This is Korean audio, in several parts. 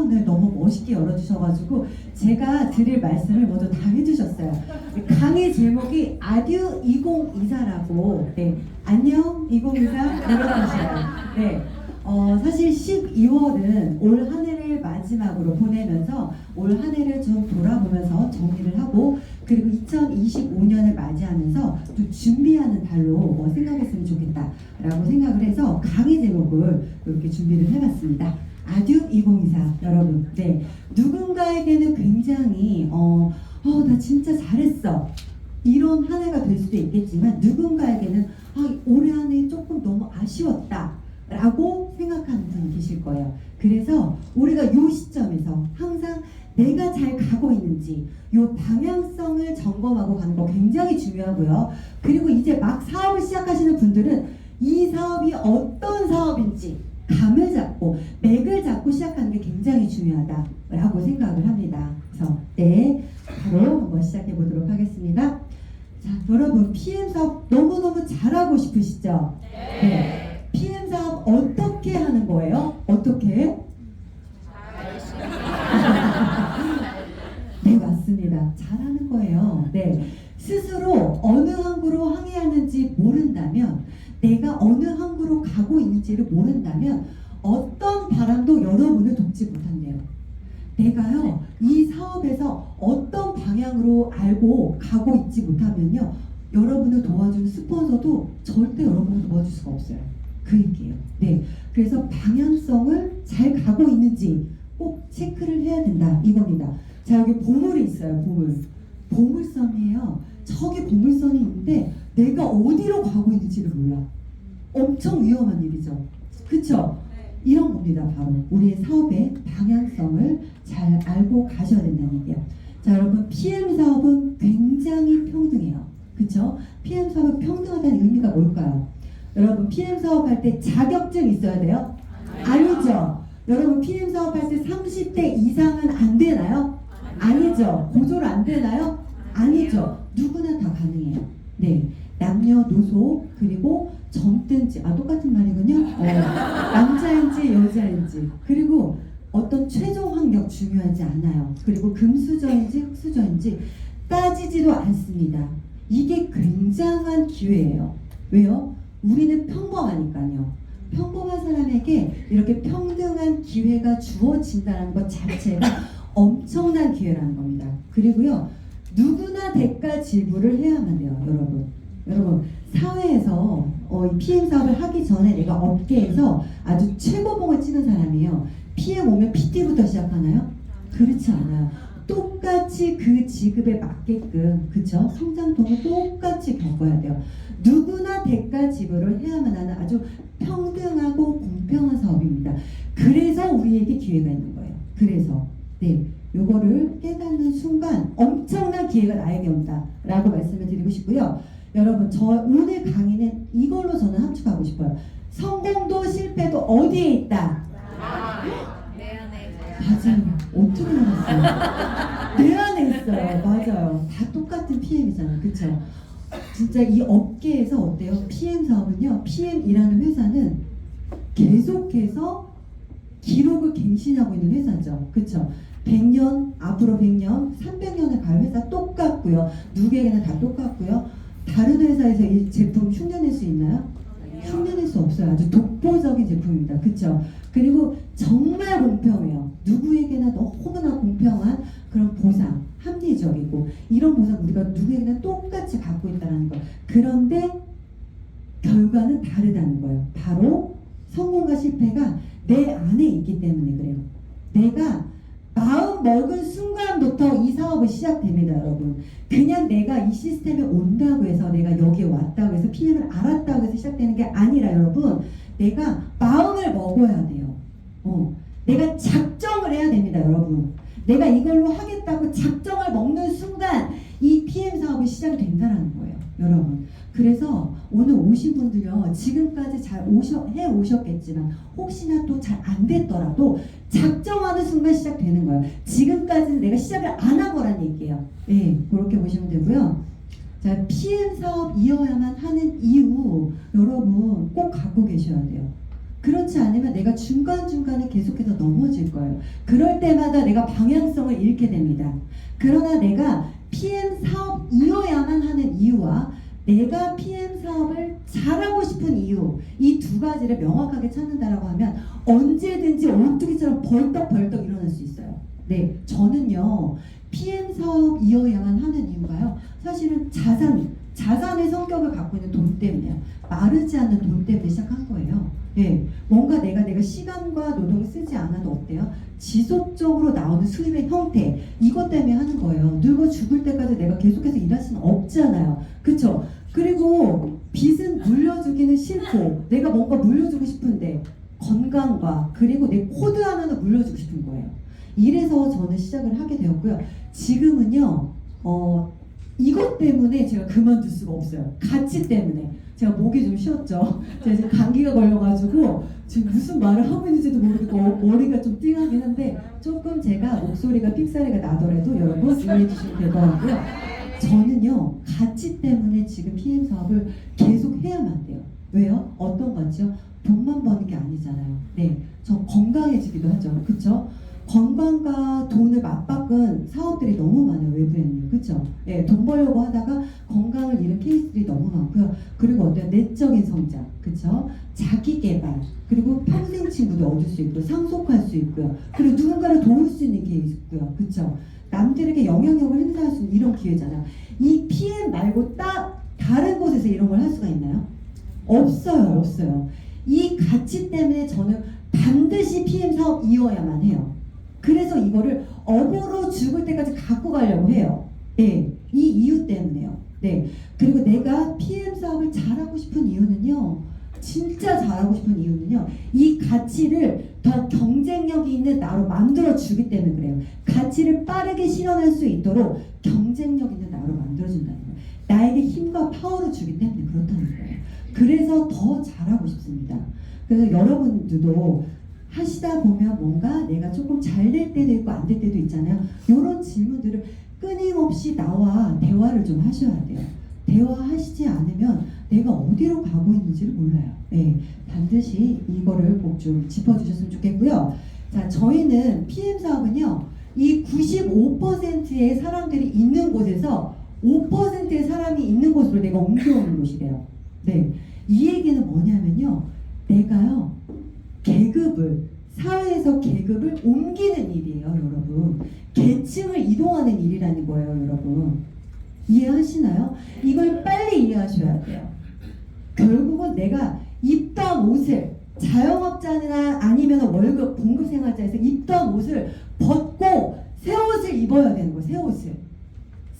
창문을 너무 멋있게 열어주셔가지고 제가 드릴 말씀을 모두 다 해주셨어요. 강의 제목이 아듀 2024라고, 네, 안녕 2024 이런 뜻이에요. 네. 사실 12월은 올 한 해를 마지막으로 보내면서 올 한 해를 좀 돌아보면서 정리를 하고, 그리고 2025년을 맞이하면서 또 준비하는 달로 생각했으면 좋겠다라고 생각을 해서 강의 제목을 이렇게 준비를 해봤습니다. 아듀 2024 여러분, 네, 누군가에게는 굉장히 나 진짜 잘했어 이런 한 해가 될 수도 있겠지만, 누군가에게는 올해 한 해 조금 너무 아쉬웠다 라고 생각하는 분이 계실 거예요. 그래서 우리가 이 시점에서 항상 내가 잘 가고 있는지 이 방향성을 점검하고 가는 거 굉장히 중요하고요. 그리고 이제 막 사업을 시작하시는 분들은 이 사업이 어떤 사업인지 감을 잡고 맥을 잡고 시작하는 게 굉장히 중요하다라고 생각을 합니다. 그래서 네, 바로 한번 시작해 보도록 하겠습니다. 자, 여러분, PM 사업 너무너무 잘하고 싶으시죠? 네. PM 사업 어떻게 하는 거예요? 어떻게? 네, 맞습니다. 잘하는 거예요. 네. 스스로 어느 항구로 항해하는지 모른다면, 내가 어느 항구로 가고 있는지를 모른다면 어떤 바람도 여러분을 돕지 못한대요. 내가요, 이 사업에서 어떤 방향으로 알고 가고 있지 못하면요, 여러분을 도와주는 스폰서도 절대 여러분을 도와줄 수가 없어요. 그 얘기예요. 네, 그래서 방향성을 잘 가고 있는지 꼭 체크를 해야 된다 이겁니다. 자, 여기 보물이 있어요. 보물섬이에요. 저기 보물선이 있는데 내가 어디로 가고 있는지를 몰라. 엄청 위험한 일이죠. 그쵸? 이런 겁니다. 바로 우리의 사업의 방향성을 잘 알고 가셔야 된다는 얘기예요. 자, 여러분, PM 사업은 굉장히 평등해요. 그쵸? PM 사업은 평등하다는 의미가 뭘까요? 여러분, PM 사업할 때 자격증 있어야 돼요? 아니죠. 여러분, PM 사업할 때 30대 이상은 안 되나요? 아니죠. 고졸 안 되나요? 아니죠. 누구나 다 가능해요. 네, 남녀노소, 그리고 젊든지, 똑같은 말이군요. 남자인지 여자인지, 그리고 어떤 최종 학력 중요하지 않아요. 그리고 금수저인지 흑수저인지 따지지도 않습니다. 이게 굉장한 기회예요. 왜요? 우리는 평범하니까요. 평범한 사람에게 이렇게 평등한 기회가 주어진다는 것 자체가 엄청난 기회라는 겁니다. 그리고요, 누구나 대가 지불을 해야만 돼요. 여러분, 사회에서 이 PM 사업을 하기 전에 내가 업계에서 아주 최고봉을 치는 사람이에요. PM 오면 PT부터 시작하나요? 그렇지 않아요. 똑같이 그 지급에 맞게끔, 그쵸? 성장통을 똑같이 겪어야 돼요. 누구나 대가 지불을 해야만 하는 아주 평등하고 공평한 사업입니다. 그래서 우리에게 기회가 있는 거예요. 그래서 네, 요거를 깨닫는 순간 엄청난 기회가 나에게 온다라고 말씀을 드리고 싶고요. 여러분, 저 오늘 강의는 이걸로 저는 함축하고 싶어요. 성공도 실패도 어디에 있다? 내 안에 맞아요. 어떻게 알았어요? 내 안에 있어요. 맞아요. 다 똑같은 PM이잖아요. 그쵸? 진짜 이 업계에서 어때요? PM 사업은요, PM이라는 회사는 계속해서 기록을 갱신하고 있는 회사죠. 그쵸? 100년, 앞으로 100년, 300년을 갈 회사 똑같고요. 누구에게나 다 똑같고요. 다른 회사에서 이 제품 흉내낼 수 있나요? 흉내낼 수 없어요. 아주 독보적인 제품입니다. 그쵸? 그리고 정말 공평해요. 누구에게나 너무나 공평한 그런 보상, 합리적이고, 이런 보상 우리가 누구에게나 똑같이 갖고 있다는 거. 그런데 결과는 다르다는 거예요. 바로 성공과 실패가 내 안에 있기 때문에 그래요. 내가 마음 먹은 순간부터 이 사업이 시작됩니다, 여러분. 그냥 내가 이 시스템에 온다고 해서, 내가 여기에 왔다고 해서, PM을 알았다고 해서 시작되는 게 아니라, 여러분, 내가 마음을 먹어야 돼요. 내가 작정을 해야 됩니다, 여러분. 내가 이걸로 하겠다고 작정을 먹는 순간 이 PM 사업이 시작이 된다는 거예요, 여러분. 그래서 오늘 오신 분들요, 지금까지 잘 해오셨겠지만 혹시나 또 잘 안 됐더라도 작정하는 순간 시작되는 거예요. 지금까지는 내가 시작을 안 한 거란 얘기예요. 네, 그렇게 보시면 되고요. 자, PM 사업 이어야만 하는 이유, 여러분 꼭 갖고 계셔야 돼요. 그렇지 않으면 내가 중간중간에 계속해서 넘어질 거예요. 그럴 때마다 내가 방향성을 잃게 됩니다. 그러나 내가 PM 사업 이어야만 하는 이유와 내가 PM 사업을 잘하고 싶은 이유, 이 두 가지를 명확하게 찾는다라고 하면 언제든지 오뚜기처럼 벌떡벌떡 일어날 수 있어요. 네, 저는요 PM 사업 이어야만 하는 이유가요, 사실은 자산의 성격을 갖고 있는 돈 때문에요. 마르지 않는 돈 때문에 시작한 거예요. 예, 뭔가 내가 시간과 노동을 쓰지 않아도 어때요? 지속적으로 나오는 수입의 형태, 이것 때문에 하는 거예요. 늙어 죽을 때까지 내가 계속해서 일할 수는 없잖아요. 그쵸? 그리고 빚은 물려주기는 싫고 내가 뭔가 물려주고 싶은데 건강과 그리고 내 코드 하나는 물려주고 싶은 거예요. 이래서 저는 시작을 하게 되었고요. 지금은요 이것 때문에 제가 그만둘 수가 없어요. 가치 때문에. 제가 목이 좀 쉬었죠. 제가 지금 감기가 걸려가지고 지금 무슨 말을 하고 있는지도 모르겠고 머리가 좀 띵하긴 한데 조금 제가 목소리가 삑사리가 나더라도 여러분 이해해 주시면 될 것 같고요. 저는요 가치 때문에 지금 PM 사업을 계속 해야만 돼요. 왜요? 어떤 거죠? 돈만 버는 게 아니잖아요. 네, 저 건강해지기도 하죠. 그쵸? 건강과 돈을 맞바꾼 사업들이 너무 많아요. 외부에는. 그쵸? 예, 돈 벌려고 하다가 건강을 잃은 케이스들이 너무 많고요. 그리고 어떤 내적인 성장, 그쵸? 자기 개발, 그리고 평생 친구도 얻을 수 있고 상속할 수 있고요. 그리고 누군가를 도울 수 있는 기회 있고요. 그쵸? 남들에게 영향력을 행사할 수 있는 이런 기회잖아요. 이 PM 말고 딱 다른 곳에서 이런 걸 할 수가 있나요? 없어요. 없어요. 이 가치 때문에 저는 반드시 PM 사업 이어야만 해요. 그래서 이거를 업으로 죽을 때까지 갖고 가려고 해요. 네, 이 이유 때문에요. 네, 그리고 내가 PM 사업을 잘하고 싶은 이유는요, 진짜 잘하고 싶은 이유는요, 이 가치를 더 경쟁력이 있는 나로 만들어 주기 때문에 그래요. 가치를 빠르게 실현할 수 있도록 경쟁력 있는 나로 만들어 준다는 거예요. 나에게 힘과 파워를 주기 때문에 그렇다는 거예요. 그래서 더 잘하고 싶습니다. 그래서 여러분들도 하시다 보면 뭔가 내가 조금 잘 될 때도 있고 안 될 때도 있잖아요. 이런 질문들을 끊임없이 나와 대화를 좀 하셔야 돼요. 대화하시지 않으면 내가 어디로 가고 있는지를 몰라요. 네, 반드시 이거를 꼭 좀 짚어주셨으면 좋겠고요. 자, 저희는 PM 사업은요, 이 95%의 사람들이 있는 곳에서 5%의 사람이 있는 곳으로 내가 옮겨오는 곳이래요. 네, 이 얘기는 뭐냐면요, 내가요 계급을, 사회에서 계급을 옮기는 일이에요, 여러분. 계층을 이동하는 일이라는 거예요, 여러분. 이해하시나요? 이걸 빨리 이해하셔야 돼요. 결국은 내가 입던 옷을, 자영업자나 아니면 월급 봉급생활자에서 입던 옷을 벗고 새 옷을 입어야 되는 거예요, 새 옷을.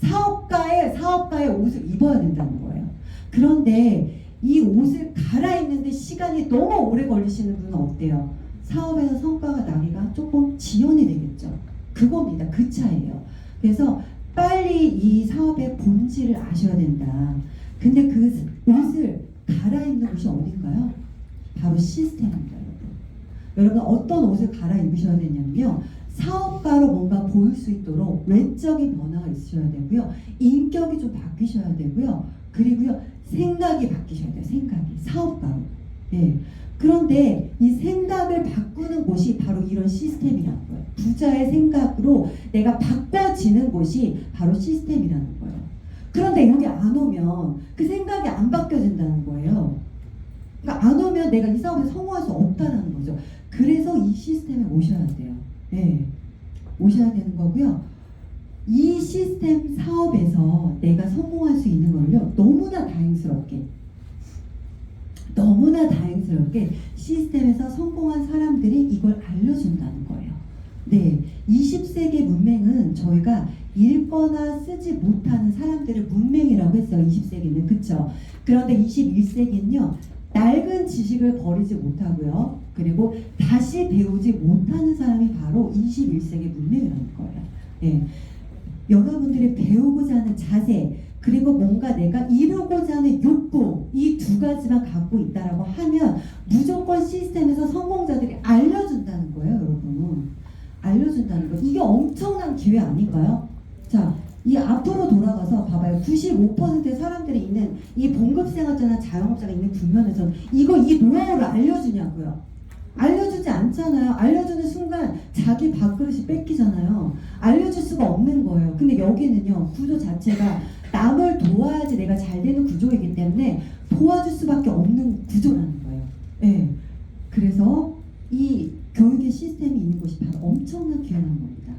사업가의 옷을 입어야 된다는 거예요. 그런데 이 옷을 갈아입는데 시간이 너무 오래 걸리시는 분은 어때요? 사업에서 성과가 나기가 조금 지연이 되겠죠. 그겁니다. 그 차이예요. 그래서 빨리 이 사업의 본질을 아셔야 된다. 근데 그 옷을 갈아입는 곳이 어딘가요? 바로 시스템입니다, 여러분. 여러분 어떤 옷을 갈아입으셔야 되냐면요, 사업가로 뭔가 보일 수 있도록 외적인 변화가 있으셔야 되고요, 인격이 좀 바뀌셔야 되고요, 그리고요 생각이 바뀌셔야 돼요. 생각이 사업가로. 예. 그런데 이 생각을 바꾸는 곳이 바로 이런 시스템이라는 거예요. 부자의 생각으로 내가 바꿔지는 곳이 바로 시스템이라는 거예요. 그런데 여기 안 오면 그 생각이 안 바뀌어진다는 거예요. 그러니까 안 오면 내가 이 사업에 성공할 수 없다는 거죠. 그래서 이 시스템에 오셔야 돼요. 예. 오셔야 되는 거고요. 이 시스템 사업에서 내가 성공할 수 있는 걸요, 너무나 다행스럽게 시스템에서 성공한 사람들이 이걸 알려준다는 거예요. 네, 20세기 문맹은 저희가 읽거나 쓰지 못하는 사람들을 문맹이라고 했어요. 20세기는. 그쵸? 그런데 21세기는요, 낡은 지식을 버리지 못하고요, 그리고 다시 배우지 못하는 사람이 바로 21세기 문맹이라는 거예요. 네. 여러분들이 배우고자 하는 자세, 그리고 뭔가 내가 이루고자 하는 욕구, 이 두 가지만 갖고 있다라고 하면 무조건 시스템에서 성공자들이 알려준다는 거예요, 여러분. 알려준다는 거. 이게 엄청난 기회 아닌가요? 자, 이 앞으로 돌아가서 봐봐요. 95%의 사람들이 있는 이 봉급생활자나 자영업자가 있는 국면에서 이 노하우를 알려주냐고요. 알려주지 않잖아요. 알려주는 순간 자기 밥그릇이 뺏기잖아요. 알려줄 수가 없는 거예요. 근데 여기는요, 구조 자체가 남을 도와야지 내가 잘 되는 구조이기 때문에 도와줄 수밖에 없는 구조라는 거예요. 네. 그래서 이 교육의 시스템이 있는 곳이 바로 엄청난 귀한 겁니다.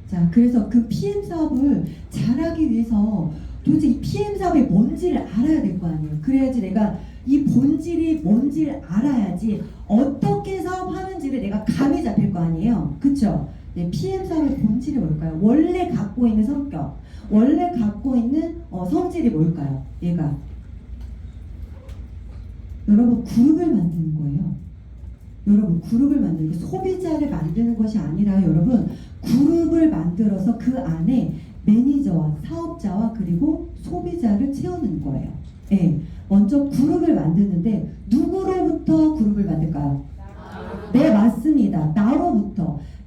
자, 그래서 그 PM 사업을 잘하기 위해서 도대체 이 PM 사업이 뭔지를 알아야 될 거 아니에요. 그래야지 내가 이 본질이 뭔지를 알아야지 어떻게 사업하는지를 내가 감이 잡힐 거 아니에요. 그쵸? 네, PM 사업의 본질이 뭘까요? 원래 갖고 있는 성격, 원래 갖고 있는 성질이 뭘까요? 얘가 여러분 그룹을 만드는 거예요. 여러분 그룹을 만드는 게 소비자를 만드는 것이 아니라 여러분 그룹을 만들어서 그 안에 매니저와 사업자와 그리고 소비자를 채우는 거예요. 예, 먼저 그룹을 만드는데 누구로부터 그룹을 만들까요? 네, 맞습니다.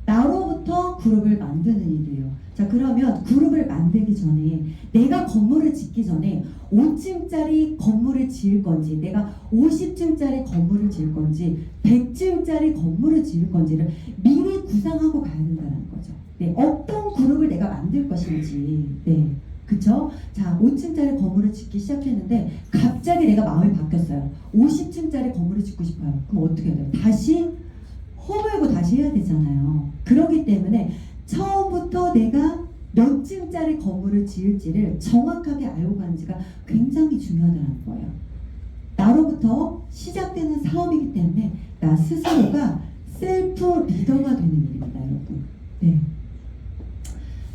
나로부터 그룹을 만드는 일이에요. 자, 그러면 그룹을 만들기 전에 내가 건물을 짓기 전에 5층짜리 건물을 지을 건지 내가 50층짜리 건물을 지을 건지 100층짜리 건물을 지을 건지를 미리 구상하고 가야 된다는 거죠. 네, 어떤 그룹을 내가 만들 것인지. 네, 그쵸? 자, 5층짜리 건물을 짓기 시작했는데 갑자기 내가 마음이 바뀌었어요. 50층짜리 건물을 짓고 싶어요. 그럼 어떻게 해야 돼요? 다시 허물고 다시 해야 되잖아요. 그렇기 때문에 처음부터 내가 몇 층짜리 건물을 지을지를 정확하게 알고 가는지가 굉장히 중요하다는 거예요. 나로부터 시작되는 사업이기 때문에 나 스스로가 셀프 리더가 되는 일입니다, 여러분. 네.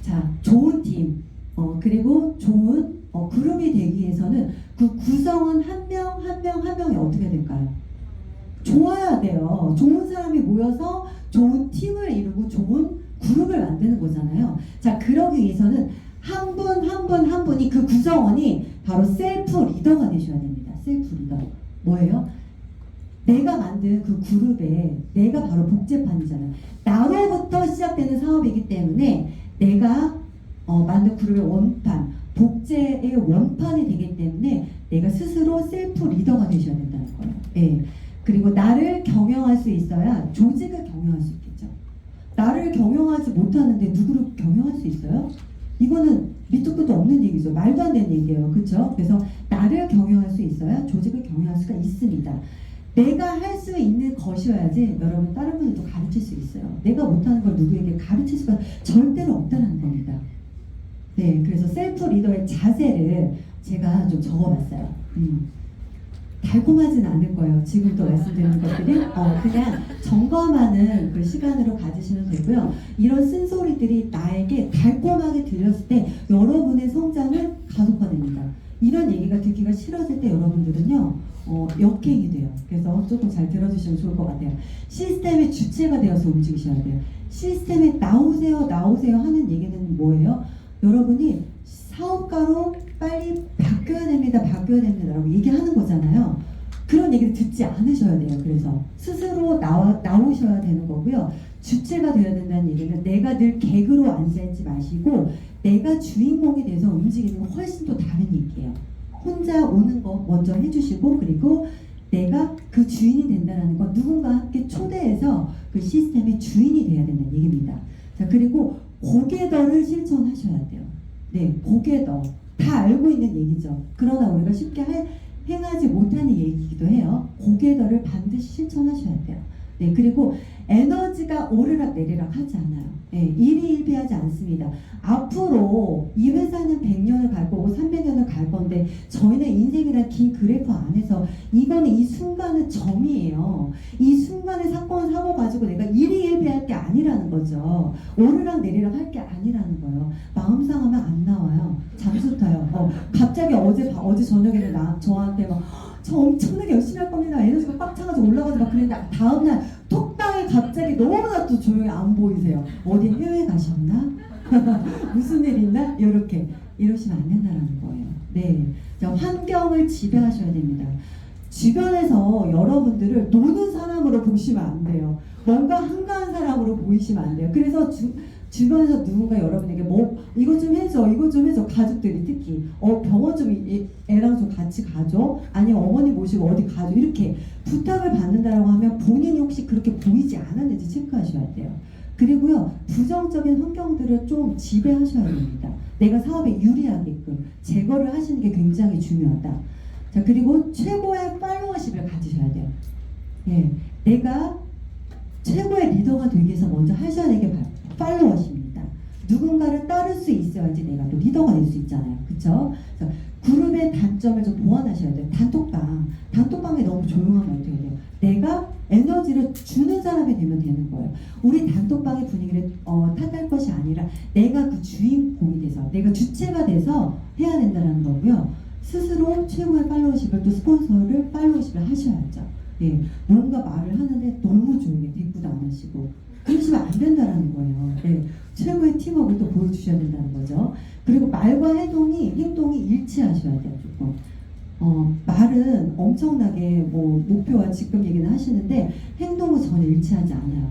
자, 좋은 팀, 그리고 좋은 그룹이 되기 위해서는 그 구성원 한 명 한 명이 어떻게 될까요? 좋아야 돼요. 좋은 사람이 모여서 좋은 팀을 이루고 좋은 그룹을 만드는 거잖아요. 자, 그러기 위해서는 한 분이 그 구성원이 바로 셀프 리더가 되셔야 됩니다. 셀프 리더. 뭐예요? 내가 만든 그 그룹에 내가 바로 복제판이잖아요. 나로부터 시작되는 사업이기 때문에 내가 만든 그룹의 원판, 복제의 원판이 되기 때문에 내가 스스로 셀프 리더가 되셔야 된다는 거예요. 예. 그리고 나를 경영할 수 있어야 조직을 경영할 수 있겠죠. 나를 경영하지 못하는데 누구를 경영할 수 있어요? 이거는 밑도 끝도 없는 얘기죠. 말도 안 되는 얘기예요. 그렇죠? 그래서 나를 경영할 수 있어야 조직을 경영할 수가 있습니다. 내가 할 수 있는 것이어야지 여러분 다른 분들도 가르칠 수 있어요. 내가 못하는 걸 누구에게 가르칠 수가 절대로 없다는 겁니다. 네, 그래서 셀프 리더의 자세를 제가 좀 적어봤어요. 달콤하진 않을 거예요. 지금도 말씀드리는 것들이 그냥 점검하는 그 시간으로 가지시면 되고요. 이런 쓴소리들이 나에게 달콤하게 들렸을 때 여러분의 성장은 가속화됩니다. 이런 얘기가 듣기가 싫어질 때 여러분들은요 역행이 돼요. 그래서 조금 잘 들어주시면 좋을 것 같아요. 시스템의 주체가 되어서 움직이셔야 돼요. 시스템에 나오세요 하는 얘기는 뭐예요? 여러분이 사업가로 빨리 바뀌어야 됩니다 라고 얘기하는 거잖아요. 그런 얘기를 듣지 않으셔야 돼요. 그래서 스스로 나오셔야 되는 거고요. 주체가 되어야 된다는 얘기는 내가 늘 객으로 앉아있지 마시고 내가 주인공이 돼서 움직이는 건 훨씬 또 다른 얘기예요. 혼자 오는 거 먼저 해주시고 그리고 내가 그 주인이 된다는 건 누군가 함께 초대해서 그 시스템의 주인이 돼야 된다는 얘기입니다. 자, 그리고 고개더를 실천하셔야 돼요. 네, 고개더. 다 알고 있는 얘기죠. 그러나 우리가 쉽게 행하지 못하는 얘기이기도 해요. 고개더를 반드시 실천하셔야 돼요. 네, 그리고 에너지가 오르락 내리락 하지 않아요. 네, 일희일비하지 않습니다. 앞으로 이 회사는 100년을 갈 거고 300년을 갈 건데 저희는 인생이란 긴 그래프 안에서 이거는 이 순간은 점이에요. 이 순간의 사건 사고 가지고 내가 일희일비할 게 아니라는 거죠. 오르락 내리락 할 게 아니라는 거예요. 마음 상하면 안 나와요. 잠수 타요. 갑자기 어제 저녁에는 저한테 막 저 엄청나게 열심히 할 겁니다. 에너지가 꽉 차가지고 올라가서 막 그랬는데 다음날 톡방에 갑자기 너무나 또 조용히 안 보이세요. 어디 해외 가셨나? 무슨 일 있나? 이렇게 이러시면 안 된다는 거예요. 네, 자, 환경을 지배하셔야 됩니다. 주변에서 여러분들을 노는 사람으로 보시면 안 돼요. 뭔가 한가한 사람으로 보이시면 안 돼요. 그래서 주변에서 누군가 여러분에게 뭐 이것 좀 해줘, 이것 좀 해줘. 가족들이 특히 병원 좀 애랑 좀 같이 가줘. 아니 어머니 모시고 어디 가줘. 이렇게 부탁을 받는다라고 하면 본인이 혹시 그렇게 보이지 않았는지 체크하셔야 돼요. 그리고요, 부정적인 환경들을 좀 지배하셔야 됩니다. 내가 사업에 유리하게끔 제거를 하시는 게 굉장히 중요하다. 자, 그리고 최고의 팔로워십을 가지셔야 돼요. 예, 내가 최고의 리더가 되기 위해서 먼저 하셔야 되는 게 팔로워십니다. 누군가를 따를 수 있어야지 내가 또 리더가 될 수 있잖아요. 그쵸? 그래서 그룹의 단점을 좀 보완하셔야 돼요. 단톡방에 너무 조용하면 어떻게 돼요? 내가 에너지를 주는 사람이 되면 되는 거예요. 우리 단톡방의 분위기를 탓할 것이 아니라 내가 그 주인공이 돼서, 내가 주체가 돼서 해야 된다는 거고요. 스스로 최고의 팔로워십을, 또 스폰서를 팔로워십을 하셔야죠. 예, 뭔가 말을 하는데 너무 조용히 대꾸도 안 하시고 그러시면 안 된다는 거예요. 예, 최고의 팀워크를 또 보여주셔야 된다는 거죠. 그리고 말과 행동이 일치하셔야 돼요. 조금. 말은 엄청나게 뭐 목표와 지금 얘기는 하시는데 행동은 전혀 일치하지 않아요.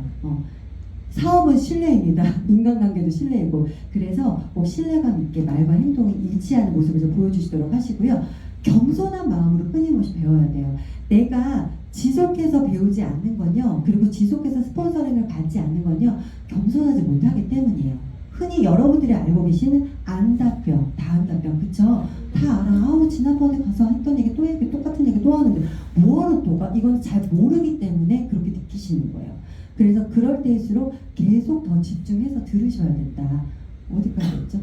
사업은 신뢰입니다. 인간관계도 신뢰이고, 그래서 꼭 신뢰감 있게 말과 행동이 일치하는 모습을 좀 보여주시도록 하시고요. 겸손한 마음으로 끊임없이 배워야 돼요. 내가 지속해서 배우지 않는 건요, 그리고 지속해서 스폰서링을 받지 않는 건요, 겸손하지 못하기 때문이에요. 흔히 여러분들이 알고 계시는 안답병, 다안답병, 그쵸? 다 알아. 아우, 지난번에 가서 했던 얘기 또 얘기, 똑같은 얘기 또 하는데 뭐하러 또 가? 이건 잘 모르기 때문에 그렇게 느끼시는 거예요. 그래서 그럴 때일수록 계속 더 집중해서 들으셔야 된다. 어디까지 했죠?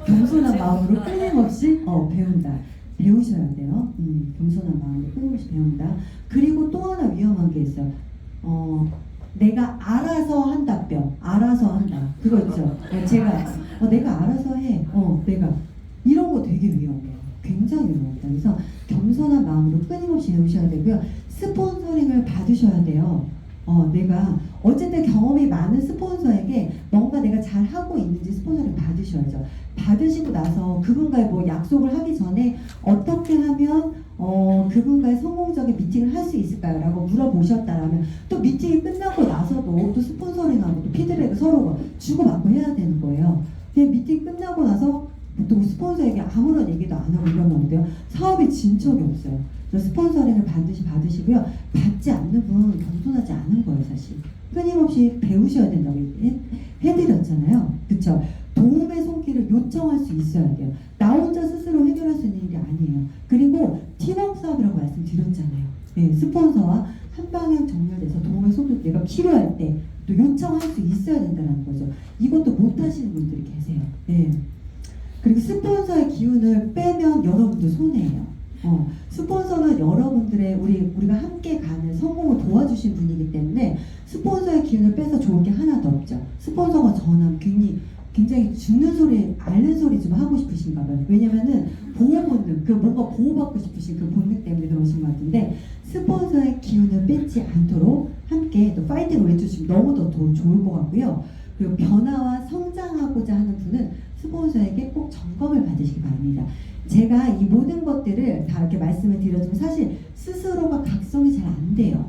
겸손한 마음으로 끊임없이 배운다. 배우셔야 돼요. 겸손한 마음으로 끊임없이 배운다. 그리고 또 하나 위험한 게 있어요. 내가 알아서 한다병, 알아서 한다. 그거 있죠. 제가 내가 알아서 해. 내가 이런 거 되게 위험해요. 굉장히 위험합니다. 그래서 겸손한 마음으로 끊임없이 배우셔야 되고요. 스폰서링을 받으셔야 돼요. 내가 어쨌든 경험이 많은 스폰서에게 뭔가 내가 잘 하고 있는지 스폰서를 받으셔야죠. 받으시고 나서 그분과의 뭐 약속을 하기 전에 어떻게 하면 그분과의 성공적인 미팅을 할 수 있을까요? 라고 물어보셨다라면 또 미팅이 끝나고 나서도 또 스폰서링하고 또 피드백을 서로 주고받고 해야 되는 거예요. 그냥 미팅 끝나고 나서 또 스폰서에게 아무런 얘기도 안 하고 이러면 안 돼요. 사업이 진척이 없어요. 그래서 스폰서링을 반드시 받으시고요. 받지 않는 분은 겸손하지 않은 거예요, 사실. 끊임없이 배우셔야 된다고 해드렸잖아요. 그쵸? 도움의 손길을 요청할 수 있어야 돼요. 나 혼자 스스로 해결할 수 있는 일이 아니에요. 그리고 팀워크 사업이라고 말씀드렸잖아요. 네, 스폰서와 한 방향 정렬돼서 도움의 손길 내가 필요할 때 또 요청할 수 있어야 된다는 거죠. 이것도 못 하시는 분들이 계세요. 네. 그리고 스폰서의 기운을 빼면 여러분도 손해예요. 스폰서는 여러분들의 우리가 함께 가는 성공을 도와주신 분이기 때문에 스폰서의 기운을 빼서 좋을 게 하나도 없죠. 스폰서가 전하면 굉장히 죽는 소리, 앓는 소리 좀 하고 싶으신가 봐요. 왜냐면은 보호 본능, 뭔가 보호받고 싶으신 그 본능 때문에 그러신 것 같은데, 스폰서의 기운을 뺏지 않도록 함께 또 파이팅을 외쳐주시면 너무 더 좋을 것 같고요. 그리고 변화와 성장하고자 하는 분은 스폰서에게 꼭 점검을 받으시기 바랍니다. 제가 이 모든 것들을 다 이렇게 말씀을 드렸지만 사실 스스로가 각성이 잘 안 돼요.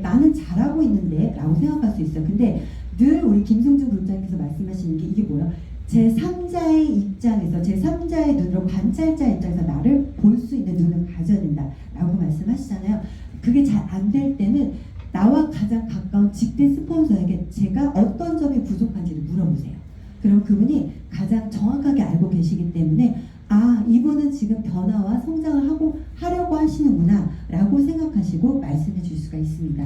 나는 잘하고 있는데 라고 생각할 수 있어요. 근데 늘 우리 김승준 부장님께서 말씀하시는 게 이게 뭐예요? 제3자의 입장에서, 제3자의 눈으로, 관찰자의 입장에서 나를 볼 수 있는 눈을 가져야 된다 라고 말씀하시잖아요. 그게 잘 안 될 때는 나와 가장 가까운 직대 스폰서에게 제가 어떤 점이 부족한지를 물어보세요. 그럼 그분이 가장 정확하게 알고 계시기 때문에 이분은 지금 변화와 성장을 하려고 하시는구나 라고 생각하시고 말씀해 주실 수가 있습니다.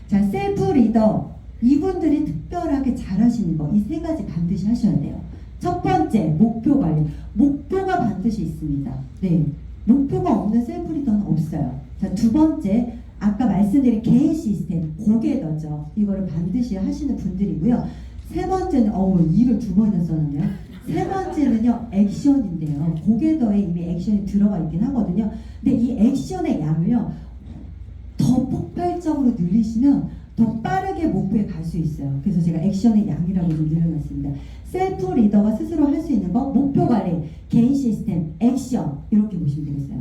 자, 셀프 리더, 이분들이 특별하게 잘하시는 거, 이 세 가지 반드시 하셔야 돼요. 첫 번째, 목표 관리. 목표가 반드시 있습니다. 네, 목표가 없는 셀프 리더는 없어요. 자, 두 번째, 아까 말씀드린 개인 시스템, 고개더죠. 이거를 반드시 하시는 분들이고요. 세 번째는 일을 두 번이나 써놨네요. 세 번째는요, 액션인데요. 고개더에 이미 액션이 들어가 있긴 하거든요. 근데 이 액션의 양을요, 더 폭발적으로 늘리시면 더 빠르게 목표에 갈 수 있어요. 그래서 제가 액션의 양이라고 좀 늘려놨습니다. 셀프 리더가 스스로 할 수 있는 거, 목표 관리, 개인 시스템, 액션, 이렇게 보시면 되겠어요.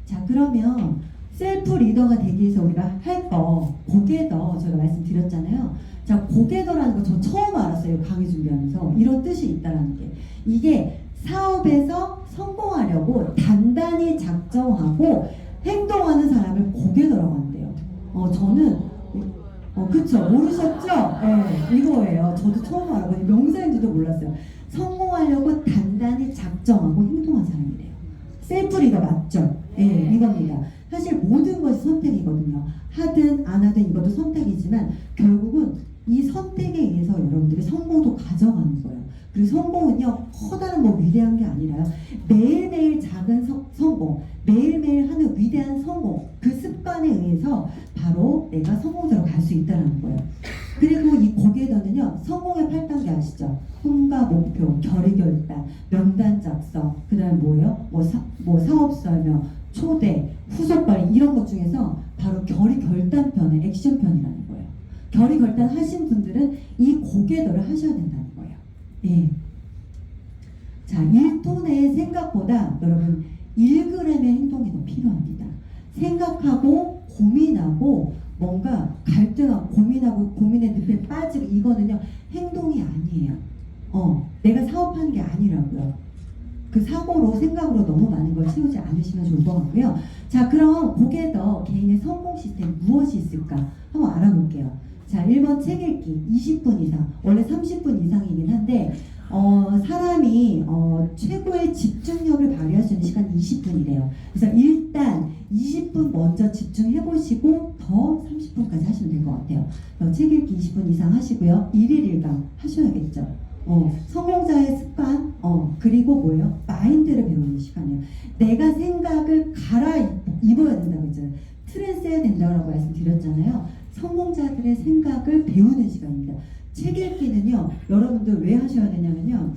자, 그러면 셀프 리더가 되기 위해서 우리가 할 거, 고개더 저희가 말씀드렸잖아요. 자, 고개더라는 거 저 처음 알았어요. 강의 준비하면서. 이런 뜻이 있다라는 게. 이게 사업에서 성공하려고 단단히 작정하고 행동하는 사람을 고개더라고 한대요. 저는 그쵸, 모르셨죠? 네, 이거예요. 저도 처음 알았거든요. 명사인지도 몰랐어요. 성공하려고 단단히 작정하고 행동한 사람이래요. 셀프 리더 맞죠? 네, 이겁니다. 사실 모든 것이 선택이거든요. 하든 안 하든 이것도 선택이지만 결국은 이 선택에 의해서 여러분들이 성공도 가져가는 거예요. 그리고 성공은요, 커다란 뭐 위대한 게 아니라요. 매일매일 작은 성공, 매일매일 하는 위대한 성공, 그 습관에 의해서 바로 내가 성공자로 갈 수 있다는 거예요. 그리고 이 고개더는요, 성공의 8단계 아시죠? 꿈과 목표, 결의결단, 명단 작성, 그 다음에 뭐예요? 뭐 사업 설명, 초대, 후속 발휘 이런 것 중에서 바로 결의결단편의 액션편이라는 거예요. 결의결단 하신 분들은 이 고개더를 하셔야 된다는 거예요. 예. 자, 1톤의 생각보다 여러분 1g의 행동이 더 필요합니다. 생각하고 고민하고 뭔가 갈등하고 고민하고 고민의 늪에 빠지고 이거는요 행동이 아니에요. 내가 사업하는 게 아니라고요. 그 사고로 생각으로 너무 많은 걸 채우지 않으시면 좋을 것 같고요. 자, 그럼 고개더 개인의 성공 시스템 무엇이 있을까 한번 알아볼게요. 자, 1번 책 읽기 20분 이상, 원래 30분 이상이긴 한데 사람이 최고의 집중력을 발휘할 수 있는 시간이 20분이래요. 그래서 일단 20분 먼저 집중해 보시고 더 30분까지 하시면 될 것 같아요. 책 읽기 20분 이상 하시고요. 1일 1강 하셔야겠죠. 성공자의 습관, 그리고 뭐예요? 마인드를 배우는 시간이에요. 내가 생각을 갈아입어야 된다고 했잖아요. 틀에 써야 된다고 말씀드렸잖아요. 성공자들의 생각을 배우는 시간입니다. 책 읽기는요, 여러분들 왜 하셔야 되냐면요,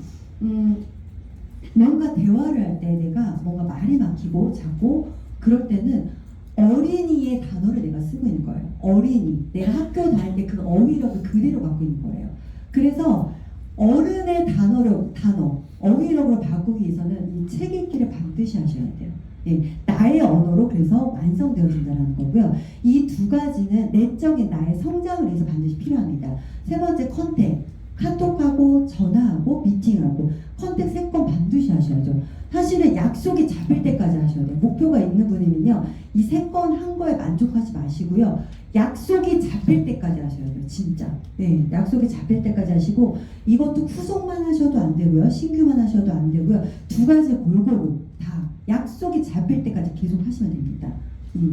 뭔가 대화를 할 때 내가 뭔가 말이 막히고 자꾸 그럴 때는 어린이의 단어를 내가 쓰고 있는 거예요. 어린이. 내가 학교 다닐 때 그 어휘력을 그대로 갖고 있는 거예요. 그래서 어른의 단어, 어휘력으로 바꾸기 위해서는 이 책 읽기를 반드시 하셔야 돼요. 예, 나의 언어로 그래서 완성되어진다는 거고요. 이 두 가지는 내적인 나의 성장을 위해서 반드시 필요합니다. 세 번째 컨택, 카톡하고 전화하고 미팅하고 컨택 3건 반드시 하셔야죠. 사실은 약속이 잡힐 때까지 하셔야 돼요. 목표가 있는 분이면요, 이 3건 한 거에 만족하지 마시고요. 약속이 잡힐 때까지 하셔야 돼요. 진짜. 네, 약속이 잡힐 때까지 하시고 이것도 후속만 하셔도 안 되고요. 신규만 하셔도 안 되고요. 두 가지 골고루 다 약속이 잡힐 때까지 계속 하시면 됩니다.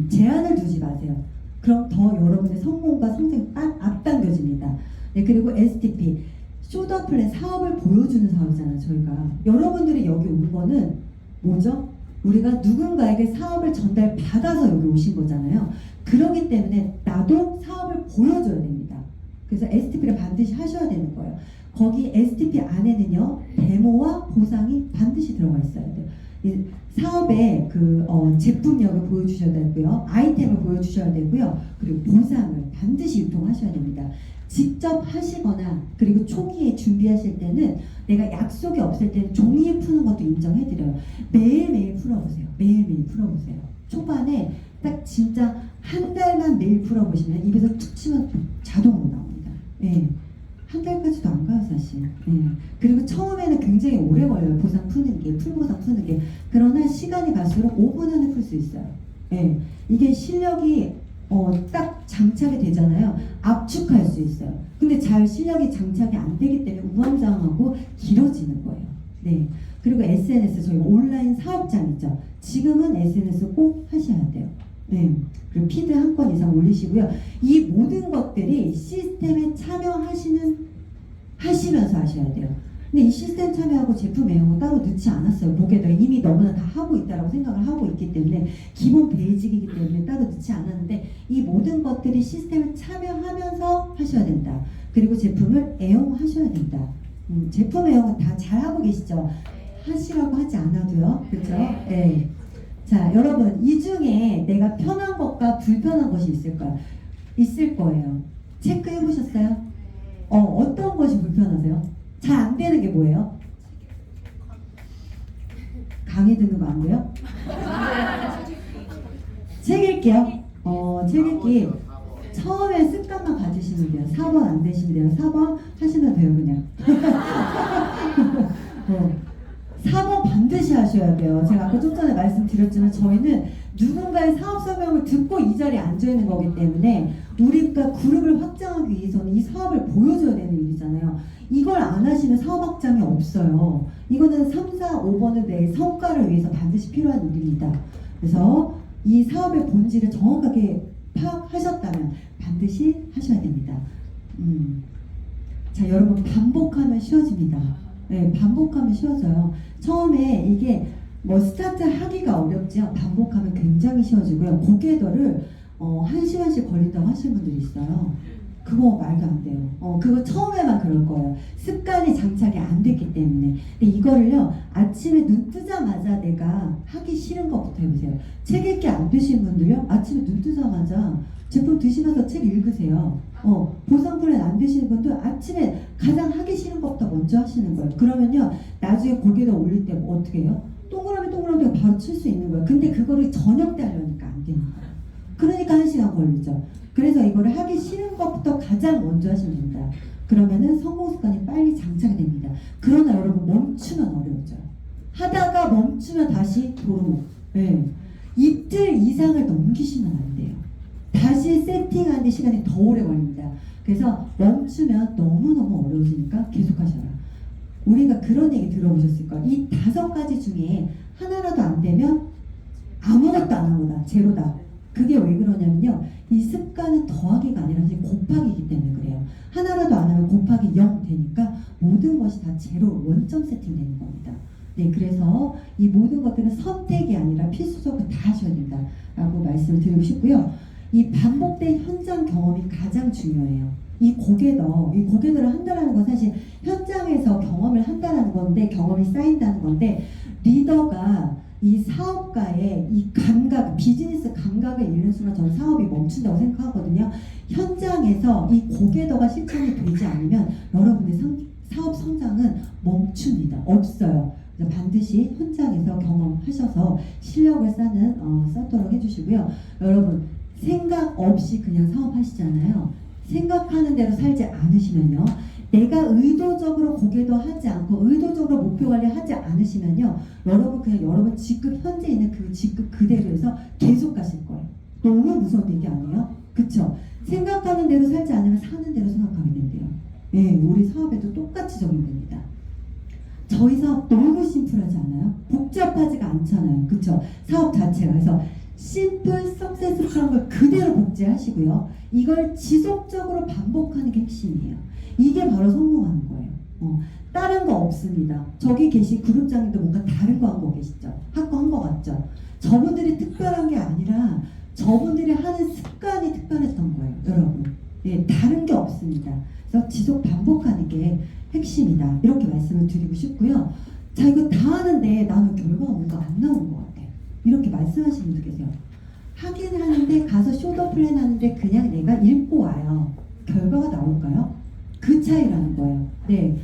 제한을 두지 마세요. 그럼 더 여러분의 성공과 성장이 앞당겨집니다. 네, 그리고 STP 쇼더 플랜, 사업을 보여주는 사업이잖아요. 저희가 여러분들이 여기 온 거는 뭐죠? 우리가 누군가에게 사업을 전달받아서 여기 오신 거잖아요. 그렇기 때문에 나도 사업을 보여줘야 됩니다. 그래서 STP를 반드시 하셔야 되는 거예요. 거기 STP 안에는요, 데모와 보상이 반드시 들어가 있어야 돼요. 이 사업의 제품력을 보여주셔야 되고요, 아이템을 보여주셔야 되고요, 그리고 보상을 반드시 유통하셔야 됩니다. 직접 하시거나 그리고 초기에 준비하실 때는 내가 약속이 없을 때는 종이에 푸는 것도 인정해드려요. 매일매일 풀어보세요. 매일매일 풀어보세요. 초반에 딱 진짜 한 달만 매일 풀어보시면 입에서 툭 치면 자동으로 나옵니다. 네. 한 달까지도 안 가요, 사실. 네. 그리고 처음에는 굉장히 오래 걸려요. 보상 푸는 게, 풀보상 푸는 게. 그러나 시간이 갈수록 5분 안에 풀 수 있어요. 네. 이게 실력이 딱 장착이 되잖아요. 압축할 수 있어요. 근데 잘 실력이 장착이 안 되기 때문에 우왕좌왕하고 길어지는 거예요. 네. 그리고 SNS, 저희 온라인 사업장 있죠. 지금은 SNS 꼭 하셔야 돼요. 네. 그리고 피드 한 건 이상 올리시고요. 이 모든 것들이 시스템에 하시면서 하셔야 돼요. 근데 이 시스템 참여하고 제품 외형은 따로 넣지 않았어요. 보게더 이미 너무나 다 하고 있다라고 생각을 하고 있기 때문에 기본 베이직이기 때문에 따로 넣지 않았는데 이 모든 것들이 시스템에 참여하면서 하셔야 된다. 그리고 제품을 애용하셔야 된다. 제품 애용은 다 잘하고 계시죠? 하시라고 하지 않아도요. 그렇죠? 네. 자, 여러분, 이 중에 내가 편한 것과 불편한 것이 있을 거예요. 체크해 보셨어요? 어떤 것이 불편하세요? 잘 안 되는 게 뭐예요? 강의 듣는 거 안 돼요? 책 읽게요. 책 읽기. 처음에 습관만 가지시면 돼요. 4번 안 되시면 돼요. 4번 하시면 돼요, 그냥. 4번 반드시 하셔야 돼요. 제가 아까 좀 전에 말씀드렸지만 저희는 누군가의 사업 설명을 듣고 이 자리에 앉아 있는 거기 때문에 우리가 그룹을 확장하기 위해서는 이 사업을 보여줘야 되는 일이잖아요. 이걸 안 하시면 사업 확장이 없어요. 이거는 3, 4, 5번은 내 성과를 위해서 반드시 필요한 일입니다. 그래서 이 사업의 본질을 정확하게 파악하셨다면 반드시 하셔야 됩니다. 자, 여러분 반복하면 쉬워집니다. 네, 반복하면 쉬워져요. 처음에 이게 뭐 스타트 하기가 어렵지만 반복하면 굉장히 쉬워지고요. 고개더를 1시간씩 걸린다고 하시는 분들이 있어요. 그거 말도 안 돼요. 그거 처음에만 그럴 거예요. 습관이 장착이 안 됐기 때문에. 근데 이거를요, 아침에 눈 뜨자마자 내가 하기 싫은 것부터 해보세요. 책 읽기 안 되신 분들요, 아침에 눈 뜨자마자 제품 드시면서 책 읽으세요. 보상 플랜 안 되시는 분들 아침에 가장 하기 싫은 것부터 먼저 하시는 거예요. 그러면요, 나중에 고개도 올릴 때 뭐 어떻게 해요? 동그라미 바로 칠 수 있는 거예요. 근데 그거를 저녁 때 하려니까 안 되는 거예요. 그러니까 1시간 걸리죠. 그래서 이거를 하기 싫은 것부터 가장 먼저 하시면 됩니다. 그러면은 성공 습관이 빨리 장착이 됩니다. 그러나 여러분 멈추면 어려워져요. 하다가 멈추면 다시 도로. 네. 이틀 이상을 넘기시면 안 돼요. 다시 세팅하는데 시간이 더 오래 걸립니다. 그래서 멈추면 너무너무 어려워지니까 계속 하셔라. 우리가 그런 얘기 들어보셨을 거예요. 이 5가지 중에 하나라도 안 되면 아무것도 안 한 거다. 제로다. 그게 왜 그러냐면요. 이 습관은 더하기가 아니라 곱하기이기 때문에 그래요. 하나라도 안 하면 곱하기 0 되니까 모든 것이 다 제로 원점 세팅되는 겁니다. 네, 그래서 이 모든 것들은 선택이 아니라 필수적으로 다 하셔야 된다 라고 말씀을 드리고 싶고요. 이 반복된 현장 경험이 가장 중요해요. 이 고개더를 한다는 건 사실 현장에서 경험을 한다는 건데, 경험이 쌓인다는 건데, 리더가 이 사업가의 이 감각, 비즈니스 감각을 잃는 순간 저는 사업이 멈춘다고 생각하거든요. 현장에서 이 고개더가 실천이 되지 않으면 여러분의 사업 성장은 멈춥니다. 없어요. 그래서 반드시 현장에서 경험하셔서 실력을 쌓도록 해주시고요. 여러분, 생각 없이 그냥 사업하시잖아요. 생각하는 대로 살지 않으시면요, 내가 의도적으로 고개도 하지 않고 의도적으로 목표 관리하지 않으시면요, 여러분 그냥 여러분 직급 현재 있는 그 직급 그대로에서 계속 가실 거예요. 너무 무서운 얘기 아니에요? 그쵸? 생각하는 대로 살지 않으면 사는 대로 생각하게 된대요. 네, 우리 사업에도 똑같이 적용됩니다. 저희 사업 너무 심플하지 않아요? 복잡하지가 않잖아요. 그쵸? 사업 자체가. 그래서 심플 석세스풀한 걸 그대로 복제하시고요. 이걸 지속적으로 반복하는 게 핵심이에요. 이게 바로 성공하는 거예요. 다른 거 없습니다. 저기 계신 그룹장님도 뭔가 다른 거 한 거 계시죠? 한 거 같죠? 저분들이 특별한 게 아니라 저분들이 하는 습관이 특별했던 거예요, 여러분. 예, 다른 게 없습니다. 그래서 지속 반복하는 게 핵심이다. 이렇게 말씀을 드리고 싶고요. 자, 이거 다 하는데 나는 결과가 뭔가 안 나오는 것 같아. 이렇게 말씀하시는 분들 계세요. 하긴 하는데 가서 쇼더 플랜 하는데 그냥 내가 읽고 와요. 결과가 나올까요? 그 차이라는 거예요. 네,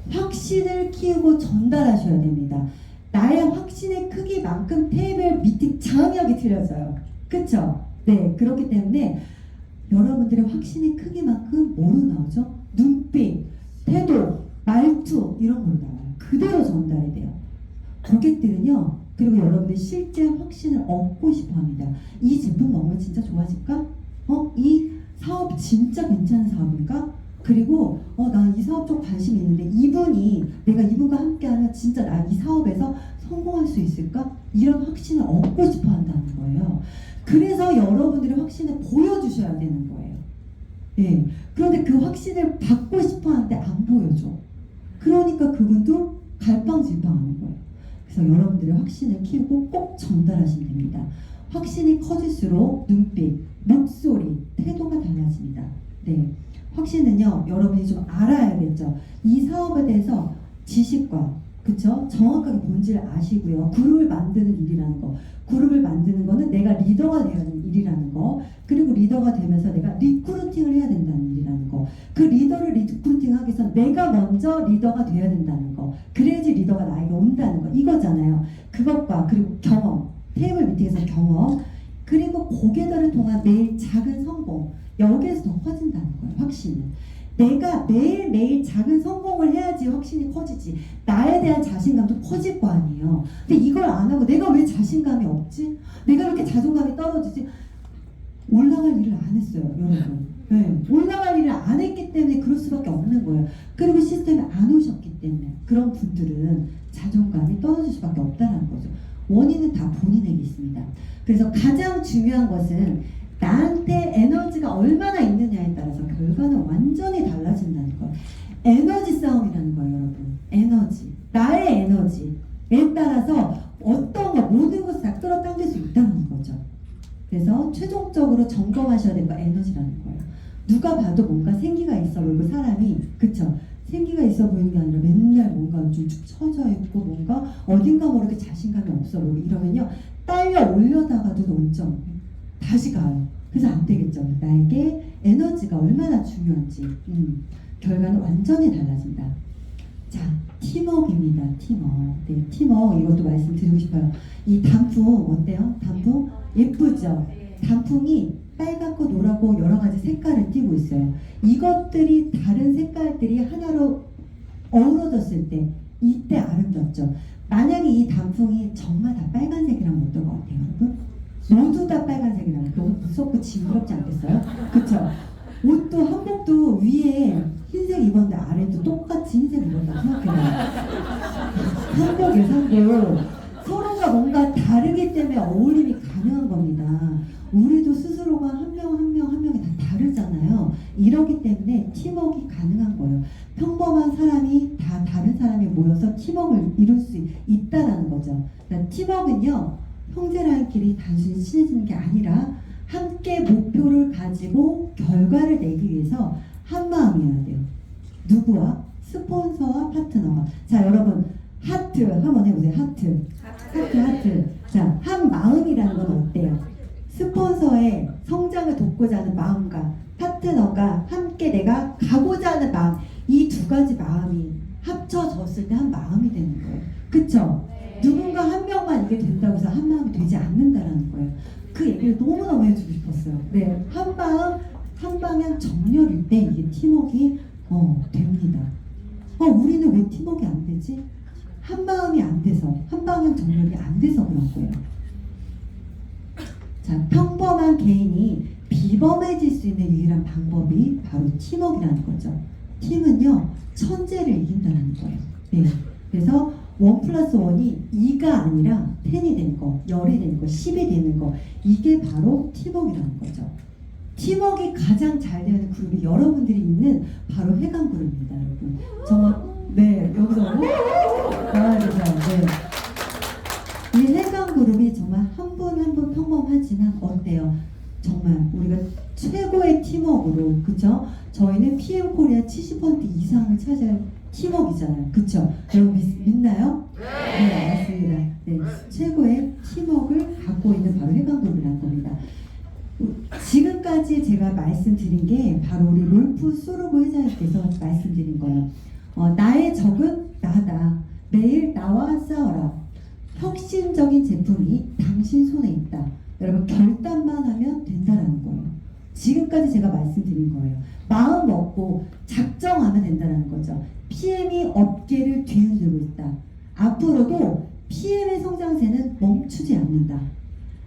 확신을 키우고 전달하셔야 됩니다. 나의 확신의 크기만큼 테이블 미팅 장악력이 틀려져요. 그쵸? 네, 그렇기 때문에 여러분들의 확신의 크기만큼 뭐로 나오죠? 눈빛, 태도, 말투 이런 걸로 나와요. 그대로 전달이 돼요. 고객들은요, 그리고 여러분의 실제 확신을 얻고 싶어 합니다. 이 제품 먹으면 진짜 좋아질까? 이 사업 진짜 괜찮은 사업인가? 그리고 나 이 사업 좀 관심이 있는데 내가 이분과 함께하면 진짜 나 이 사업에서 성공할 수 있을까? 이런 확신을 얻고 싶어 한다는 거예요. 그래서 여러분들의 확신을 보여주셔야 되는 거예요. 예. 그런데 그 확신을 받고 싶어 하는데 안 보여줘. 그러니까 그분도 갈팡질팡하는 거예요. 그래서 여러분들의 확신을 키우고 꼭 전달하시면 됩니다. 확신이 커질수록 눈빛, 목소리, 태도가 달라집니다. 네, 확신은요, 여러분이 좀 알아야겠죠. 이 사업에 대해서 지식과, 그쵸? 정확하게 본질을 아시고요. 그룹을 만드는 일이라는 거. 그룹을 만드는 거는 내가 리더가 되어야 하는 일이라는 거. 그리고 리더가 되면서 내가 리크루팅을 해야 된다는 일이라는 거. 그 리더를 리크루팅하기 위해서 내가 먼저 리더가 되어야 된다는 거. 그래야지 리더가 나에게 온다는 거. 이거잖아요. 그것과 그리고 경험. 테이블 미팅에서 경험. 그리고 고개들을 통한 매일 작은 성공, 여기에서 더 커진다는 거예요. 확신은. 내가 매일매일 작은 성공을 해야지 확신이 커지지. 나에 대한 자신감도 커질 거 아니에요. 근데 이걸 안 하고 내가 왜 자신감이 없지? 내가 왜 이렇게 자존감이 떨어지지? 올라갈 일을 안 했어요, 여러분. 네, 올라갈 일을 안 했기 때문에 그럴 수밖에 없는 거예요. 그리고 시스템에 안 오셨기 때문에 그런 분들은 자존감이 떨어질 수밖에 없다는 거죠. 원인은 다 본인에게 있습니다. 그래서 가장 중요한 것은 나한테 에너지가 얼마나 있느냐에 따라서 결과는 완전히 달라진다는 거예요. 에너지 싸움이라는 거예요, 여러분. 에너지. 나의 에너지에 따라서 어떤 거, 모든 것을 다 끌어당길 수 있다는 거죠. 그래서 최종적으로 점검하셔야 될 거 에너지라는 거예요. 누가 봐도 뭔가 생기가 있어 보이고 사람이, 그쵸? 생기가 있어 보이는 게 아니라 맨날 뭔가 좀 축 처져 있고 뭔가 어딘가 모르게 자신감이 없어 보이고 이러면요, 딸려 올려다가도 원점 다시 가요. 그래서 안 되겠죠. 나에게 에너지가 얼마나 중요한지 결과는 완전히 달라진다. 자, 팀워크입니다. 팀워크. 네, 팀워크 이것도 말씀드리고 싶어요. 이 단풍 어때요? 단풍 예쁘죠? 단풍이 빨갛고 노랗고 여러 가지 색깔을 띠고 있어요. 이것들이 다른 색깔들이 하나로 어우러졌을 때 이때 아름답죠. 만약에 이 단풍이 정말 다 빨간색이라면 어떨 것 같아요, 여러분? 모두 다 빨간색이라면 너무 무섭고 징그럽지 않겠어요? 그쵸? 옷도 한복도 위에 흰색 입었는데 아래도 똑같이 흰색 입었다고 생각해요. 한복이에요, 한복. 서로가 뭔가 다르기 때문에 어울림이 가능한 겁니다. 우리도 스스로가 한 명 한 명이 다 다르잖아요. 이러기 때문에 팀워크가 가능한 거예요. 평범한 사람이 다 다른 사람이 모여서 팀워크를 이룰 수 있다는 거죠. 그러니까 팀워크는요, 형제라는끼리 단순히 친해지는 게 아니라 함께 목표를 가지고 결과를 내기 위해서 한 마음이어야 돼요. 누구와? 스폰서와 파트너가. 자, 여러분 하트 한번 해보세요. 하트. 자, 한 마음이라는 건 어때요? 스폰서의 성장을 돕고자 하는 마음과 파트너가 함께 내가 가고자 하는 마음, 이 두 가지 마음이 합쳐졌을 때 한 마음이 되는 거예요. 그쵸? 누군가 한 명만 이게 된다고 해서 한 마음이 되지 않는다라는 거예요. 그 얘기를 너무너무 해주고 싶었어요. 네, 한 마음, 한 방향 정렬일 때 이게 팀워크가 됩니다. 우리는 왜 팀워크가 안 되지? 한 마음이 안 돼서, 한 방향 정렬이 안 돼서 그런 거예요. 자, 평범한 개인이 비범해질 수 있는 유일한 방법이 바로 팀워크라는 거죠. 팀은요, 천재를 이긴다는 거예요. 네, 그래서 1+1이 2가 아니라 10이 되는 거, 10이 되는 거, 10이 되는 거, 이게 바로 팀워크라는 거죠. 팀워크가 가장 잘 되는 그룹이 여러분들이 있는 바로 해강 그룹입니다, 여러분. 정말 네, 여기서 나와야죠. 네. 이 해강 그룹이 정말 한 분 한 분 평범하지만 어때요? 정말 우리가 최고의 팀워크로, 그쵸? 저희는 PM 코리아 70% 이상을 차지할 팀워크이잖아요. 그쵸? 여러분 믿나요? 네, 맞습니다. 네, 최고의 팀워크를 갖고 있는 바로 해방그룹이라는 겁니다. 지금까지 제가 말씀드린 게 바로 우리 롤프 수르고 회장님께서 말씀드린 거예요. 나의 적은 나다. 매일 나와 싸워라. 혁신적인 제품이 당신 손에 있다. 여러분 결단만 하면 된다라는 거예요. 지금까지 제가 말씀드린 거예요. 마음 먹고 작정하면 된다는 거죠. PM이 업계를 뒤흔들고 있다. 앞으로도 PM의 성장세는 멈추지 않는다.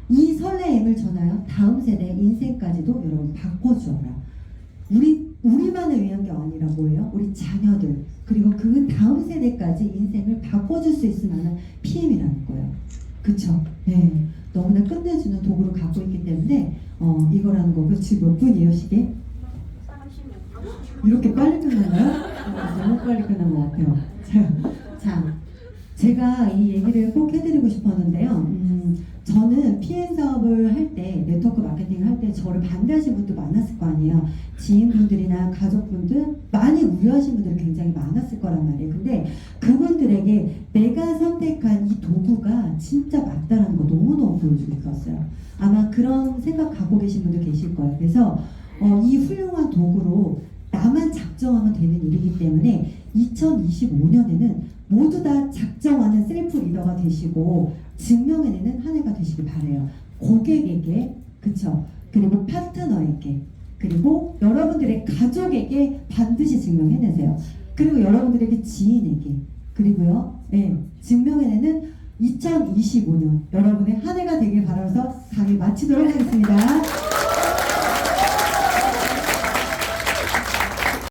이 설레임을 전하여 다음 세대의 인생까지도 여러분 바꿔주어라. 우리만을 위한 게 아니라 뭐예요? 우리 자녀들 그리고 그 다음 세대까지 인생을 바꿔줄 수 있을 만한 PM이라는 거예요. 그쵸? 네. 너무나 끝내주는 도구를 갖고 있기 때문에 이거라는 거고. 지금 몇 분이에요, 시계? 이렇게 빨리 끝나나요? 너무 빨리 끝난 것 같아요. 자, 제가 이 얘기를 꼭 해드리고 싶었는데요. 저는 PM 사업을 할 때, 네트워크 마케팅을 할 때 저를 반대하신 분도 많았을 거 아니에요. 지인분들이나 가족분들, 많이 우려하신 분들이 굉장히 많았을 거란 말이에요. 근데 그분들에게 내가 선택한 이 도구가 진짜 맞다라는 거 너무너무 보여주고 있었어요. 아마 그런 생각 갖고 계신 분들 계실 거예요. 그래서 이 훌륭한 도구로 나만 작정하면 되는 일이기 때문에 2025년에는 모두 다 작정하는 셀프 리더가 되시고 증명해내는 한 해가 되시길 바래요. 고객에게 그쵸? 그리고 파트너에게, 그리고 여러분들의 가족에게 반드시 증명해내세요. 그리고 여러분들에게 지인에게, 그리고요, 증명해내는 2025년 여러분의 한 해가 되길 바라면서 강의 마치도록 하겠습니다.